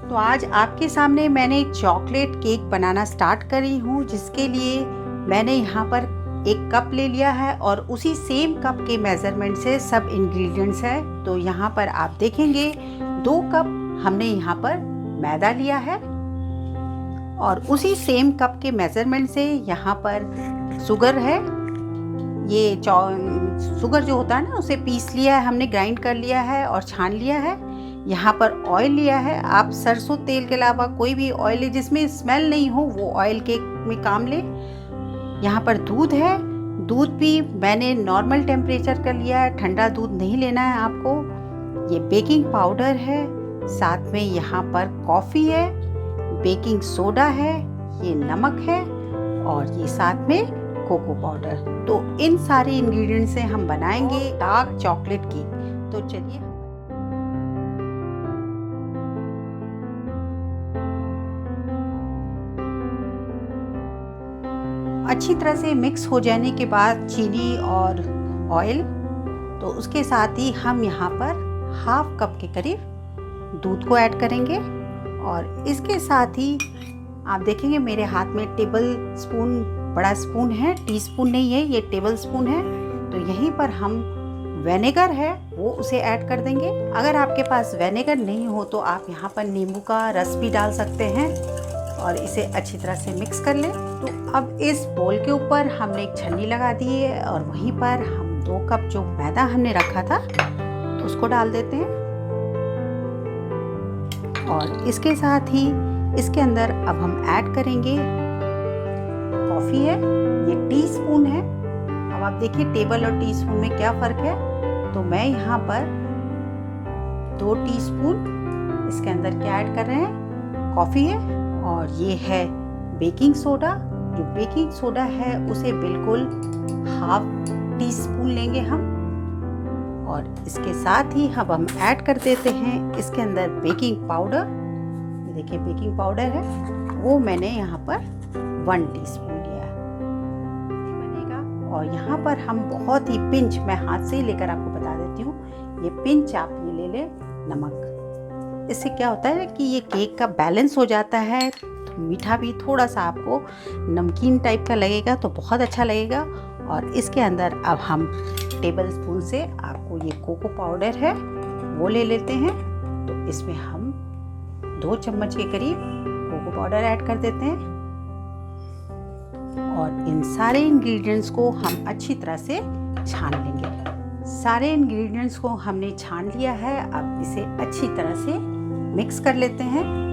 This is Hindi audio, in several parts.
तो आज आपके सामने मैंने चॉकलेट केक बनाना स्टार्ट करी हूँ, जिसके लिए मैंने यहाँ पर एक कप ले लिया है और उसी सेम कप के मेज़रमेंट से सब इंग्रेडिएंट्स है। तो यहाँ पर आप देखेंगे 2 कप हमने यहाँ पर मैदा लिया है और उसी सेम कप के मेज़रमेंट से यहाँ पर शुगर है। ये शुगर जो होता है ना, उसे पीस लिया है हमने, ग्राइंड कर लिया है और छान लिया है। यहाँ पर ऑयल लिया है, आप सरसों तेल के अलावा कोई भी ऑयल ले जिसमें स्मेल नहीं हो वो ऑयल केक में काम ले। यहाँ पर दूध है, दूध भी मैंने नॉर्मल टेम्परेचर का लिया है, ठंडा दूध नहीं लेना है आपको। ये बेकिंग पाउडर है, साथ में यहाँ पर कॉफ़ी है, बेकिंग सोडा है, ये नमक है और ये साथ में कोको पाउडर। तो इन सारे इंग्रेडिएंट्स से हम बनाएंगे डार्क चॉकलेट केक। तो चलिए अच्छी तरह से मिक्स हो जाने के बाद चीनी और ऑयल, तो उसके साथ ही हम यहाँ पर हाफ कप के करीब दूध को ऐड करेंगे और इसके साथ ही आप देखेंगे मेरे हाथ में टेबल स्पून, बड़ा स्पून है, टीस्पून नहीं है, ये टेबल स्पून है। तो यहीं पर हम विनेगर है वो उसे ऐड कर देंगे। अगर आपके पास विनेगर नहीं हो तो आप यहाँ पर नींबू का रस भी डाल सकते हैं और इसे अच्छी तरह से मिक्स कर लें। तो अब इस बोल के ऊपर हमने एक छन्नी लगा दी है और वहीं पर हम 2 कप जो मैदा हमने रखा था उसको डाल देते हैं और इसके साथ ही इसके अंदर अब हम ऐड करेंगे कॉफ़ी है, ये टीस्पून है। अब आप देखिए टेबल और टीस्पून में क्या फ़र्क है। तो मैं यहाँ पर 2 टीस्पून इसके अंदर क्या ऐड कर रहे हैं, कॉफ़ी है और ये है बेकिंग सोडा। जो बेकिंग सोडा है उसे बिल्कुल हाफ टीस्पून लेंगे हम और इसके साथ ही अब हम ऐड कर देते हैं इसके अंदर बेकिंग पाउडर। ये देखिए बेकिंग पाउडर है, वो मैंने यहाँ पर 1 टीस्पून लिया है बनेगा। और यहाँ पर हम बहुत ही पिंच, मैं हाथ से ही लेकर आपको बता देती हूँ, ये पिंच आप ये ले लें नमक। इससे क्या होता है कि ये केक का बैलेंस हो जाता है, मीठा भी थोड़ा सा आपको नमकीन टाइप का लगेगा तो बहुत अच्छा लगेगा। और इसके अंदर अब हम टेबल स्पून से आपको ये कोको पाउडर है वो ले लेते हैं। तो इसमें हम 2 चम्मच के करीब कोको पाउडर ऐड कर देते हैं और इन सारे इंग्रेडिएंट्स को हम अच्छी तरह से छान लेंगे। सारे इंग्रेडिएंट्स को हमने छान लिया है, अब इसे अच्छी तरह से मिक्स कर लेते हैं।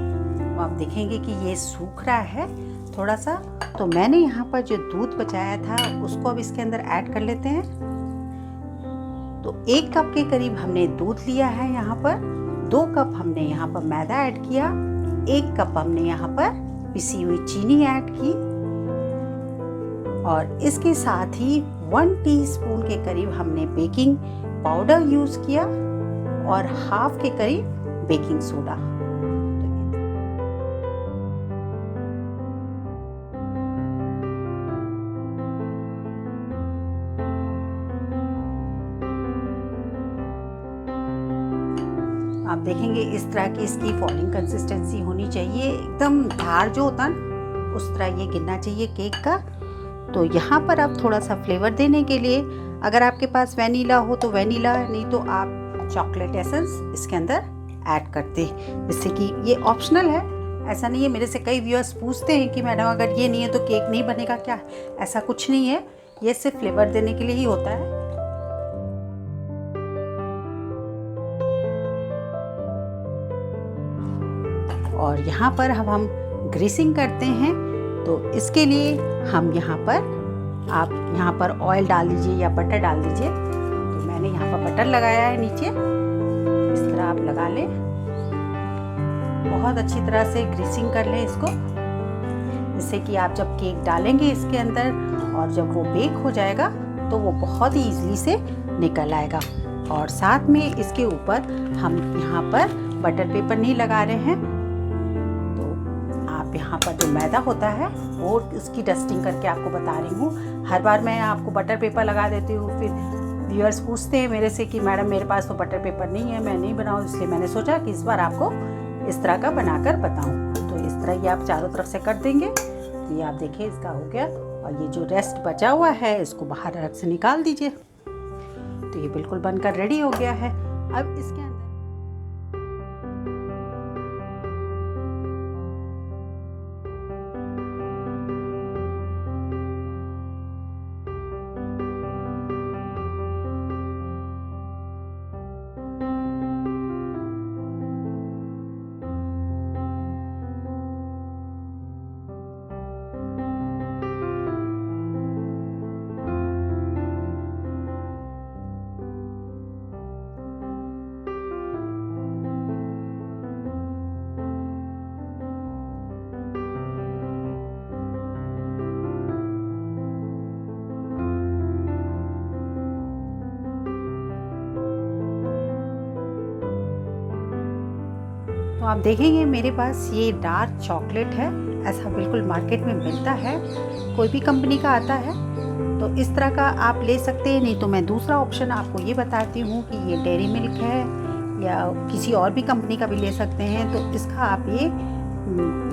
तो आप देखेंगे कि ये सूख रहा है थोड़ा सा। तो मैंने यहाँ पर जो दूध बचाया था उसको अब इसके अंदर ऐड कर लेते हैं। तो 1 कप के करीब हमने दूध लिया है, यहाँ पर 2 कप हमने यहाँ पर मैदा ऐड किया, 1 कप हमने यहाँ पर पिसी हुई चीनी ऐड की और इसके साथ ही 1 टीस्पून के करीब हमने बेकिंग पाउडर यूज़ किया और हाफ के करीब बेकिंग सोडा। आप देखेंगे इस तरह की इसकी फॉलिंग कंसिस्टेंसी होनी चाहिए, एकदम धार जो होता है उस तरह ये गिरना चाहिए केक का। तो यहाँ पर आप थोड़ा सा फ्लेवर देने के लिए, अगर आपके पास वैनिला हो तो वैनिला, नहीं तो आप चॉकलेट एसेंस इसके अंदर ऐड करते, जिससे कि ये ऑप्शनल है, ऐसा नहीं है। मेरे से कई व्यूअर्स पूछते हैं कि मैडम अगर ये नहीं है तो केक नहीं बनेगा क्या? ऐसा कुछ नहीं है, ये सिर्फ फ्लेवर देने के लिए ही होता है। और यहाँ पर हम ग्रीसिंग करते हैं, तो इसके लिए हम यहाँ पर, आप यहाँ पर ऑयल डाल दीजिए या बटर डाल दीजिए। तो मैंने यहाँ पर बटर लगाया है नीचे, इस तरह आप लगा लें, बहुत अच्छी तरह से ग्रीसिंग कर लें इसको, जिससे कि आप जब केक डालेंगे इसके अंदर और जब वो बेक हो जाएगा तो वो बहुत ही ईजिली से निकल आएगा। और साथ में इसके ऊपर हम यहाँ पर बटर पेपर नहीं लगा रहे हैं। तो आप यहाँ पर जो मैदा होता है वो उसकी डस्टिंग करके आपको बता रही हूँ। हर बार मैं आपको बटर पेपर लगा देती हूँ, फिर व्यूअर्स पूछते हैं मेरे से कि मैडम मेरे पास तो बटर पेपर नहीं है, मैं नहीं बनाऊँ, इसलिए मैंने सोचा कि इस बार आपको इस तरह का बनाकर बताऊं। तो इस तरह ये आप चारों तरफ से कर देंगे। तो ये आप देखिए इसका हो गया। और ये जो रेस्ट बचा हुआ है इसको बाहर अलग से निकाल दीजिए। तो ये बिल्कुल बनकर रेडी हो गया है। अब इसके अंदर तो आप देखेंगे मेरे पास ये डार्क चॉकलेट है। ऐसा बिल्कुल मार्केट में मिलता है, कोई भी कंपनी का आता है। तो इस तरह का आप ले सकते हैं। नहीं तो मैं दूसरा ऑप्शन आपको ये बताती हूँ कि ये डेयरी मिल्क है या किसी और भी कंपनी का भी ले सकते हैं। तो इसका आप ये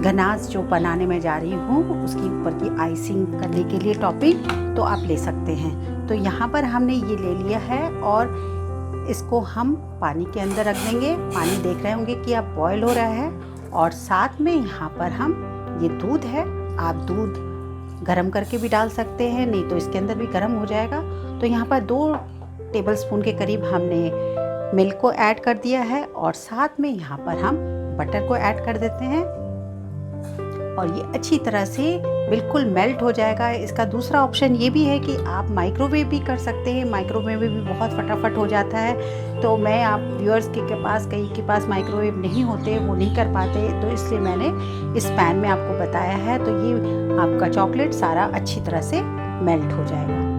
गनाश जो बनाने में जा रही हूँ उसकी ऊपर की आइसिंग करने के लिए टॉपिंग तो आप ले सकते हैं। तो यहाँ पर हमने ये ले लिया है और इसको हम पानी के अंदर रख देंगे। पानी देख रहे होंगे कि अब बॉयल हो रहा है। और साथ में यहाँ पर हम ये दूध है, आप दूध गरम करके भी डाल सकते हैं, नहीं तो इसके अंदर भी गरम हो जाएगा। तो यहाँ पर 2 टेबलस्पून के करीब हमने मिल्क को ऐड कर दिया है और साथ में यहाँ पर हम बटर को ऐड कर देते हैं और ये अच्छी तरह से बिल्कुल मेल्ट हो जाएगा। इसका दूसरा ऑप्शन ये भी है कि आप माइक्रोवेव भी कर सकते हैं। माइक्रोवेव में भी बहुत फटाफट हो जाता है। तो मैं आप व्यूअर्स के पास कई के पास माइक्रोवेव नहीं होते, वो नहीं कर पाते, तो इसलिए मैंने इस पैन में आपको बताया है। तो ये आपका चॉकलेट सारा अच्छी तरह से मेल्ट हो जाएगा।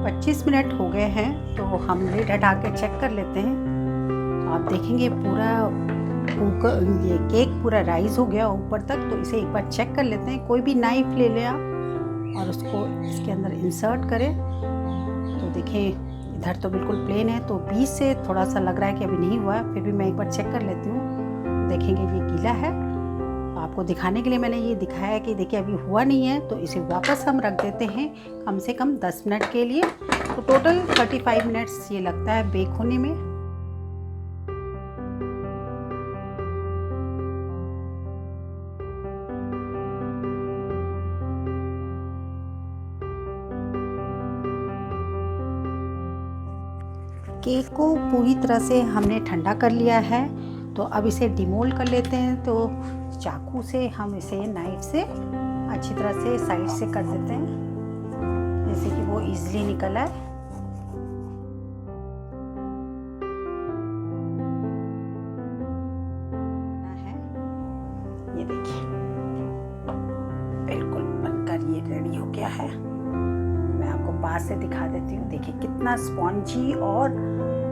25 मिनट हो गए हैं। तो हम लिड हटा के चेक कर लेते हैं। तो आप देखेंगे पूरा ये केक पूरा राइज हो गया ऊपर तक। तो इसे एक बार चेक कर लेते हैं। कोई भी नाइफ ले लें आप और उसको इसके अंदर इंसर्ट करें। तो देखें इधर तो बिल्कुल प्लेन है, तो बीच से थोड़ा सा लग रहा है कि अभी नहीं हुआ है, फिर भी मैं एक बार चेक कर लेती हूँ। देखेंगे ये गीला है। आपको दिखाने के लिए मैंने ये दिखाया है कि देखिए अभी हुआ नहीं है। तो इसे वापस हम रख देते हैं कम से कम 10 मिनट के लिए। तो टोटल 35 मिनट्स ये लगता है बेक होने में। केक को पूरी तरह से हमने ठंडा कर लिया है। तो अब इसे डिमोल्ड कर लेते हैं। तो चाकू से हम इसे नाइफ से अच्छी तरह से साइड से कर देते हैं, जैसे कि वो इजीली निकल आए। ये देखिए बिल्कुल बनकर ये रेडी हो गया है। मैं आपको पास से दिखा देती हूँ। देखिए कितना स्पॉन्जी और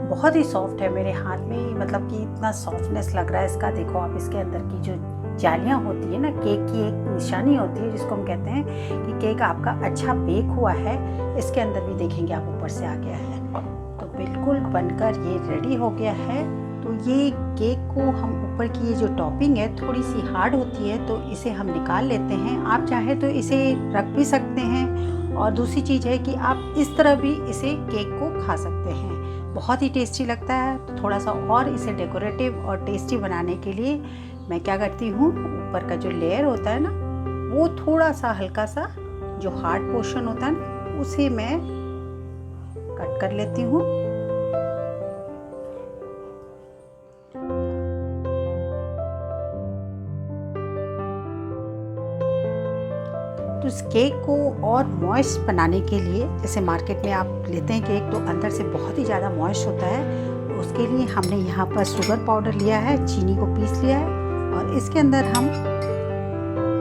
बहुत ही सॉफ्ट है। मेरे हाथ में मतलब कि इतना सॉफ्टनेस लग रहा है इसका। देखो आप इसके अंदर की जो जालियाँ होती है ना, केक की एक निशानी होती है जिसको हम कहते हैं कि केक आपका अच्छा बेक हुआ है। इसके अंदर भी देखेंगे आप ऊपर से आ गया है। तो बिल्कुल बनकर ये रेडी हो गया है। तो ये केक को हम ऊपर की ये जो टॉपिंग है थोड़ी सी हार्ड होती है, तो इसे हम निकाल लेते हैं। आप चाहे तो इसे रख भी सकते हैं। और दूसरी चीज़ है कि आप इस तरह भी इसे केक को खा सकते हैं। बहुत ही टेस्टी लगता है। तो थोड़ा सा और इसे डेकोरेटिव और टेस्टी बनाने के लिए मैं क्या करती हूँ, ऊपर का जो लेयर होता है ना, वो थोड़ा सा हल्का सा जो हार्ड पोर्शन होता है ना, उसे मैं कट कर लेती हूँ। तो इस केक को और मॉइस्ट बनाने के लिए, जैसे मार्केट में आप लेते हैं केक तो अंदर से बहुत ही ज़्यादा मॉइस्ट होता है, तो उसके लिए हमने यहाँ पर शुगर पाउडर लिया है, चीनी को पीस लिया है और इसके अंदर हम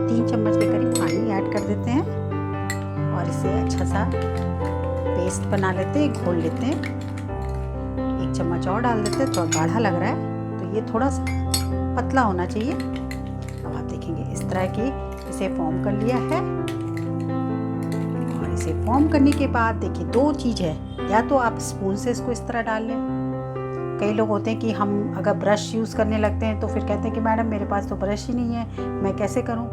3 चम्मच के करीब पानी ऐड कर देते हैं और इसे अच्छा सा पेस्ट बना लेते हैं, घोल लेते हैं। 1 चम्मच और डाल देते हैं, थोड़ा गाढ़ा लग रहा है तो ये थोड़ा सा पतला होना चाहिए। अब आप देखेंगे इस तरह की इसे फॉर्म कर लिया है और इसे फॉर्म करने के बाद देखिए 2 चीज़ है, या तो आप स्पून से इसको इस तरह डाल लें। कई लोग होते हैं कि हम अगर ब्रश यूज़ करने लगते हैं तो फिर कहते हैं कि मैडम मेरे पास तो ब्रश ही नहीं है, मैं कैसे करूं।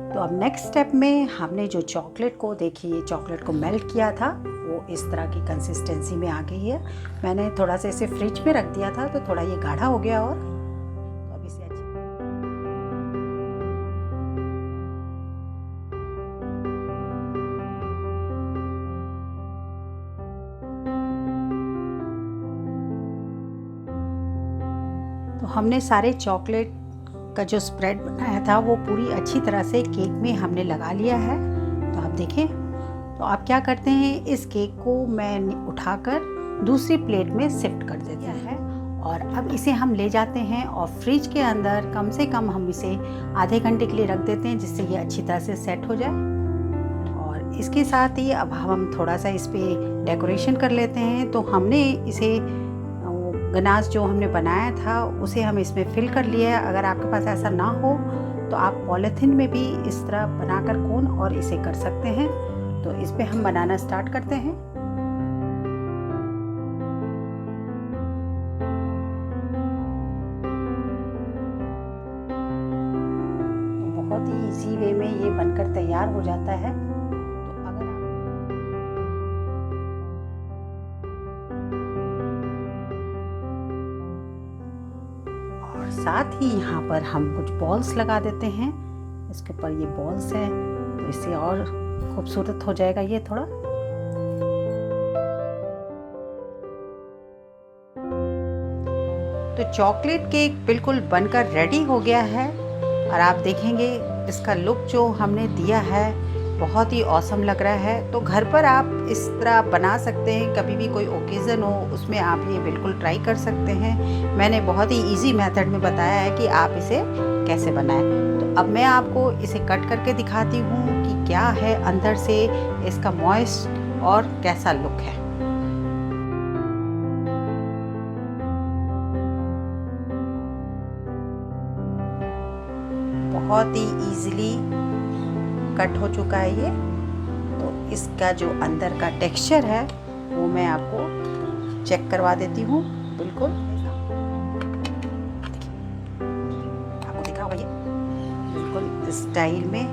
तो अब नेक्स्ट स्टेप में हमने जो चॉकलेट को, देखिए चॉकलेट को मेल्ट किया था, वो इस तरह की कंसिस्टेंसी में आ गई है। मैंने थोड़ा सा इसे फ्रिज में रख दिया था तो थोड़ा ये गाढ़ा हो गया। और तो अब इसे तो हमने सारे चॉकलेट का जो स्प्रेड बनाया था वो पूरी अच्छी तरह से केक में हमने लगा लिया है। तो आप देखें, तो आप क्या करते हैं, इस केक को मैं उठाकर दूसरी प्लेट में शिफ्ट कर देते हैं और अब इसे हम ले जाते हैं और फ्रिज के अंदर कम से कम हम इसे आधे घंटे के लिए रख देते हैं, जिससे ये अच्छी तरह से सेट हो जाए। और इसके साथ ही अब हम थोड़ा सा इस पर डेकोरेशन कर लेते हैं। तो हमने इसे गनाश जो हमने बनाया था उसे हम इसमें फिल कर लिया है। अगर आपके पास ऐसा ना हो तो आप पॉलीथीन में भी इस तरह बनाकर कोन और इसे कर सकते हैं। तो इस पे हम बनाना स्टार्ट करते हैं। तो बहुत ही इजी वे में ये बनकर तैयार हो जाता है। साथ ही यहाँ पर हम कुछ बॉल्स लगा देते हैं। इसके ऊपर ये बॉल्स हैं तो इससे और खूबसूरत हो जाएगा ये थोड़ा। तो चॉकलेट केक बिल्कुल बनकर रेडी हो गया है और आप देखेंगे इसका लुक जो हमने दिया है बहुत ही ऑसम लग रहा है। तो घर पर आप इस तरह बना सकते हैं, कभी भी कोई ओकेज़न हो उसमें आप ये बिल्कुल ट्राई कर सकते हैं। मैंने बहुत ही इजी मेथड में बताया है कि आप इसे कैसे बनाएं। तो अब मैं आपको इसे कट करके दिखाती हूँ कि क्या है अंदर से इसका मॉइस्ट और कैसा लुक है। बहुत ही ईजिली कट हो चुका है ये। तो इसका जो अंदर का टेक्सचर है वो मैं आपको चेक करवा देती हूँ। बिल्कुल आपको दिख रहा होगा ये बिल्कुल इस स्टाइल में।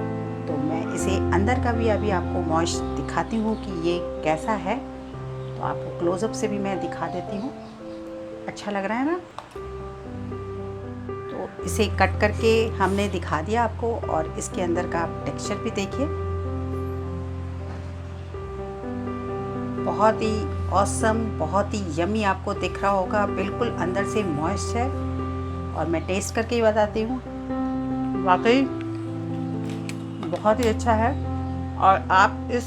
तो मैं इसे अंदर का भी अभी आपको मॉइस्ट दिखाती हूँ कि ये कैसा है। तो आपको क्लोजअप से भी मैं दिखा देती हूँ। अच्छा लग रहा है ना। तो इसे कट करके हमने दिखा दिया आपको और इसके अंदर का आप टेक्सचर भी देखिए। बहुत ही ऑसम, बहुत ही यमी आपको दिख रहा होगा। बिल्कुल अंदर से मॉइस्ट है और मैं टेस्ट करके ही बताती हूँ। वाकई बहुत ही अच्छा है और आप इस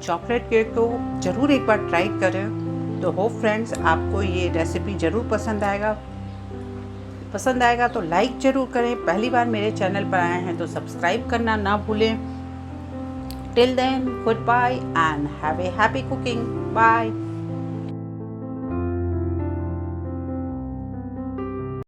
चॉकलेट केक को ज़रूर एक बार ट्राई करें। तो होप फ्रेंड्स आपको ये रेसिपी ज़रूर पसंद आएगा तो लाइक ज़रूर करें। पहली बार मेरे चैनल पर आए हैं तो सब्सक्राइब करना ना भूलें। Till then, goodbye and have a happy cooking. Bye.